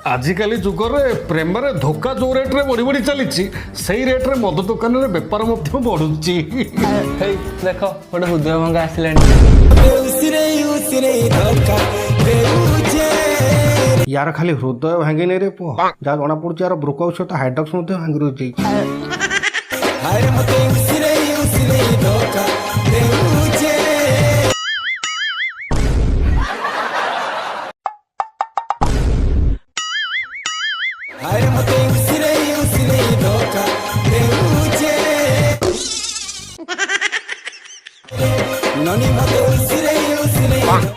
आजिकल जुगरे प्रेम रे धोखा जो रेट रे बढ़ी बढ़ी चली से रेट रे मद दुकान रे बेपार बढ़ुची देख गोटे हृदय भंगा आसला यार खाली हृदय भांगी नहीं रे पुआ जहाँ जना पड़ी यार ब्रोक सहित हाइड्रक्स भांगी रही ननी मते उसिरे